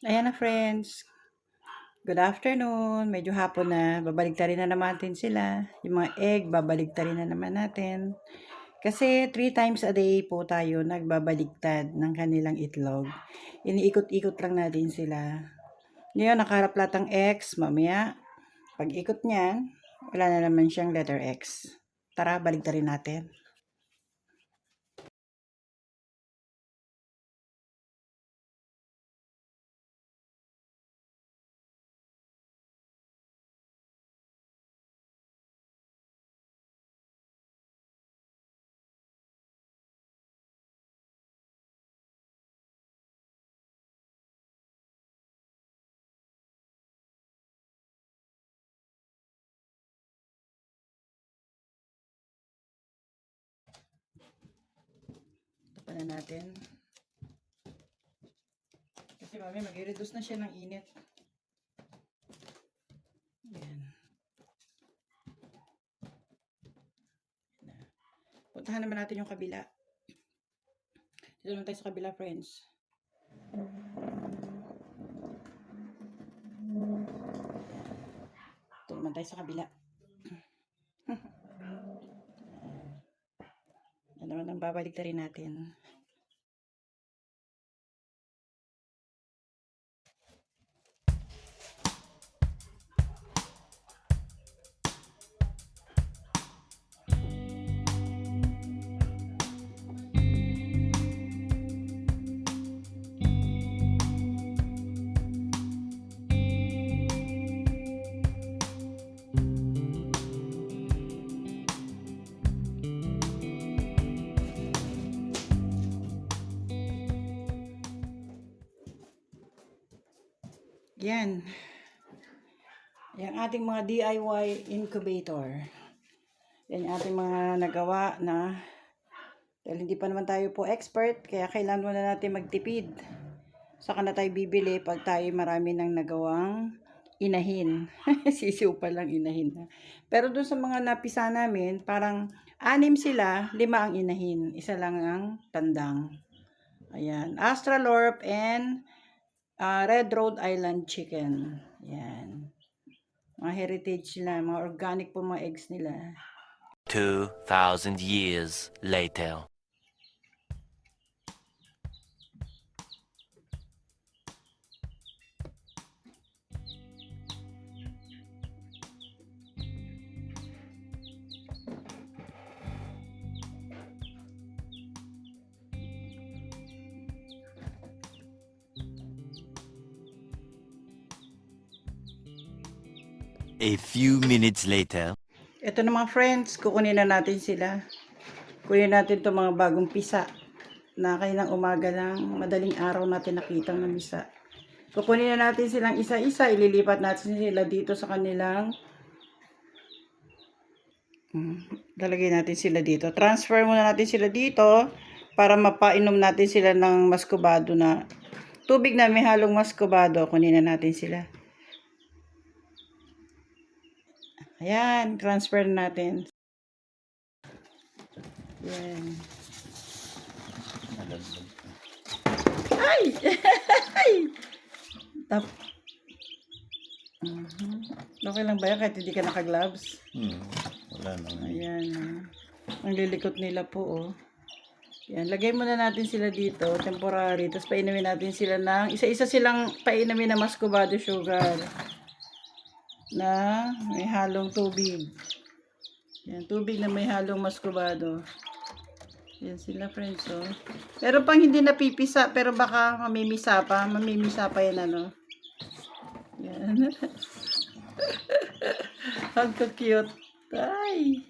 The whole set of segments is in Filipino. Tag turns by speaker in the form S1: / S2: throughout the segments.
S1: Ayan na friends, good afternoon. Medyo hapon na, babaligtarin na naman natin sila. Yung mga egg, babaligtarin na naman natin. Kasi 3 times a day po tayo nagbabaligtad ng kanilang itlog. Iniikot-ikot lang natin sila. Ngayon, nakaharap lahat ng X. Mamaya, pag ikot niya, wala na naman siyang letter X. Tara, baligtarin natin. Tapan na natin. Kasi mami, mag-reduce na siya ng init. Ayan. Puntahan naman natin yung kabila. Dito naman tayo sa kabila, friends. Ito naman tayo sa kabila. Yan naman ang babaligtarin natin. Yan. Yan ating mga DIY incubator. Yan yung ating mga nagawa na dahil hindi pa naman tayo po expert, kaya kailangan muna natin magtipid. Saka na tayo bibili pag tayo marami nang nagawang inahin. Sisiw pa lang inahin na. Pero dun sa mga napisa namin, parang 6 sila, 5 ang inahin. Isa lang ang tandang. Ayan. Astralorp and Red Rhode Island chicken. Yan. Mga heritage nila, mga organic po mga eggs nila.
S2: 2,000 years later. A few minutes later.
S1: Ito na mga friends, kukunin na natin sila. Kunin natin itong mga bagong pisa na kaninang umaga lang, madaling araw natin nakitang namisa. Kukunin na natin silang isa-isa, ililipat natin sila dito sa kanilang lalagay natin sila dito. Transfer muna natin sila dito para mapainom natin sila ng maskubado na tubig na may halong maskubado. Kunin na natin sila. Ayan, transfer natin. Ayan. Ay! Ay! Tap. Okay lang ba yan kahit hindi ka naka-gloves?
S3: Wala naman.
S1: Ayan. Ang lilikot nila po, oh. Yan, lagay muna natin sila dito, temporary. Tapos painumin natin sila ng, isa-isa silang painumin na muscovado sugar na may halong tubig. Yan, tubig na may halong muscovado. Yan sila, friends, oh. Pero pang hindi napipisa, pero baka mamimisa pa. Mamimisa pa yan, ano. Yan. Ang cute. Ay.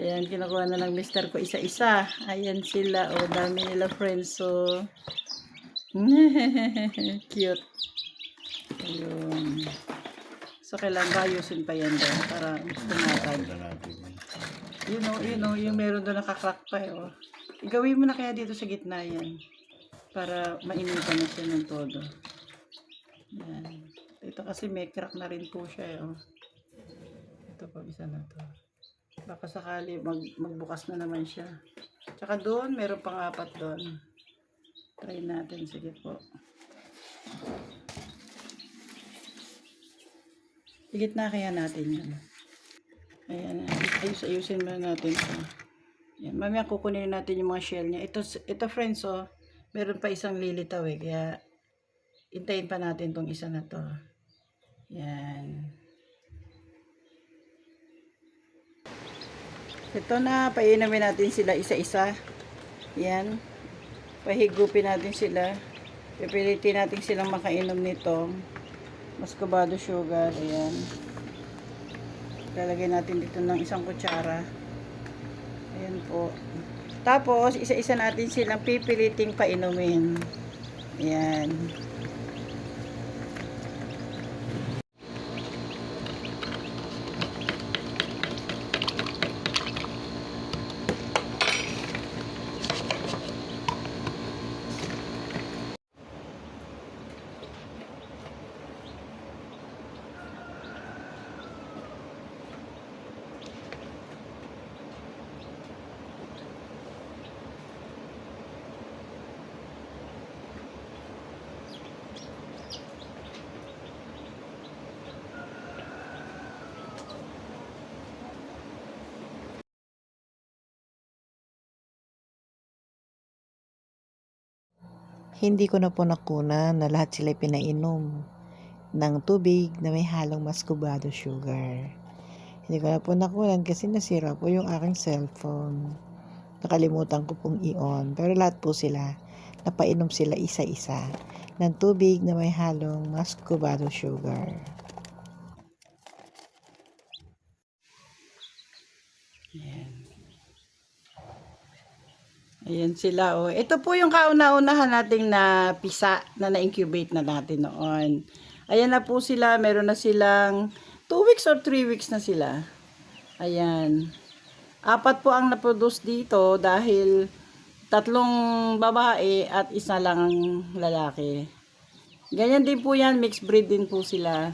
S1: Ayan, kinukuha na ng mister ko isa-isa. Ayan sila. O, dami nila, friends. So, cute. Ayun. So, kailangan ayusin pa yan doon para tumatag. Yung meron doon nakakrack pa eh. Oh. Gawin mo na kaya dito sa gitna yan. Para mainitan na siya ng todo. Yan. Ito kasi may crack na rin po siya eh. Oh. Ito pa, isa na to. Baka sakali magbukas na naman siya. Tsaka doon, meron pang 4 doon. Try natin. Sige po. Higit na kaya natin yan. Ayan, ayusin muna natin ito. Yan, mamaya kukunin natin yung mga shell niya. Ito friends, oh, meron pa isang lilitaw eh. Kaya, hintayin pa natin tong isa na to. Yan. Ito na, painumin natin sila isa-isa. Yan. Pahigupin natin sila. Pipilitin natin silang makainom nitong muscovado sugar. Ayan. Lalagay natin dito ng isang kutsara. Ayan po. Tapos, isa-isa natin silang pipiliting painumin. Ayan.
S3: Hindi ko na po nakunan na lahat sila pinainom ng tubig na may halong muscovado sugar. Hindi ko na po nakunan kasi nasira po yung aking cellphone. Nakalimutan ko pong i-on. Pero lahat po sila, napainom sila isa-isa ng tubig na may halong muscovado sugar.
S1: Ayan sila, oh. Ito po yung kauna-unahan nating na pisa na na-incubate na natin noon. Ayan na po sila. Meron na silang 2 weeks or 3 weeks na sila. Ayan. 4 po ang na-produce dito dahil 3 babae at 1 lang ang lalaki. Ganyan din po yan. Mixed breed din po sila.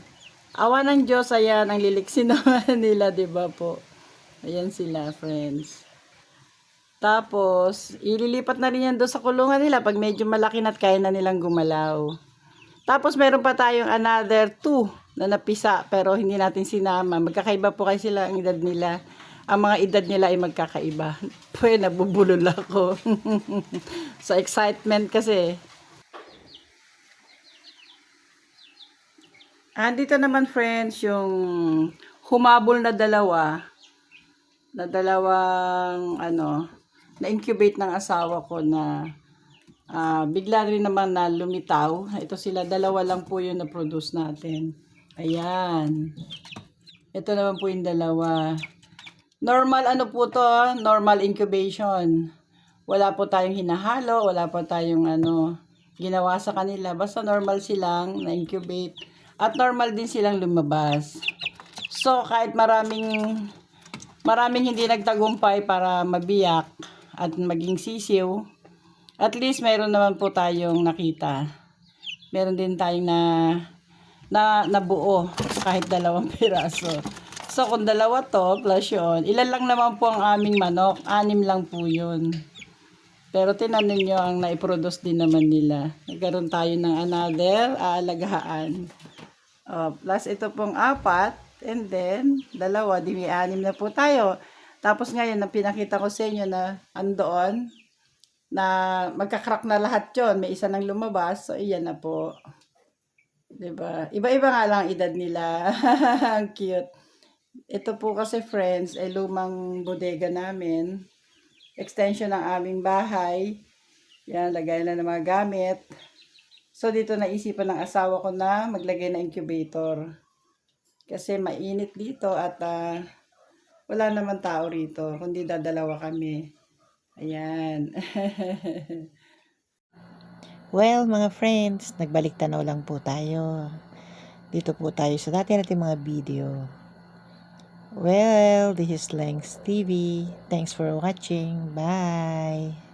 S1: Awa ng Diyos, ayan, ang liliksin naman nila, diba po? Ayan sila, friends. Tapos, ililipat na rin yan doon sa kulungan nila pag medyo malaki na at kaya na nilang gumalaw. Tapos, meron pa tayong another 2 na napisa pero hindi natin sinama. Magkakaiba po kasi sila ang edad nila. Ang mga edad nila ay magkakaiba. Pwede, nabubulol ako. Sa excitement kasi. Andito naman friends, yung humabol na dalawang na-incubate ng asawa ko na bigla rin naman na lumitaw. Ito sila, 2 lang po yung na-produce natin. Ayan. Ito naman po yung 2. Normal po to, normal incubation. Wala po tayong hinahalo, wala po tayong ginawa sa kanila. Basta normal silang na-incubate at normal din silang lumabas. So, kahit maraming hindi nagtagumpay para mabiyak at maging sisiw, at least mayroon naman po tayong nakita. Meron din tayong nabuo kahit 2 piraso. So, kung 2 to, plus yun, ilan lang naman po ang aming manok? 6 lang po yun. Pero tinanin nyo ang naiproduce din naman nila. Nagkaroon tayo ng another aalagaan. Plus ito pong 4. And then, 2, di may 6 na po tayo. Tapos ngayon, ang pinakita ko sa inyo na andoon, na magkakrak na lahat yon, may isa nang lumabas. So, iyan na po. Diba? Iba-iba nga lang ang edad nila. Ang cute. Ito po kasi friends, ay lumang bodega namin. Extension ng aming bahay. Yan, lagay na ng mga gamit. So, dito naisipan ng asawa ko na maglagay ng incubator. Kasi mainit dito at wala naman tao rito, kundi dadalawa kami. Ayan.
S3: Well, mga friends, nagbalik tanaw lang po tayo. Dito po tayo sa dati nating mga video. Well, this is Lengs TV. Thanks for watching. Bye!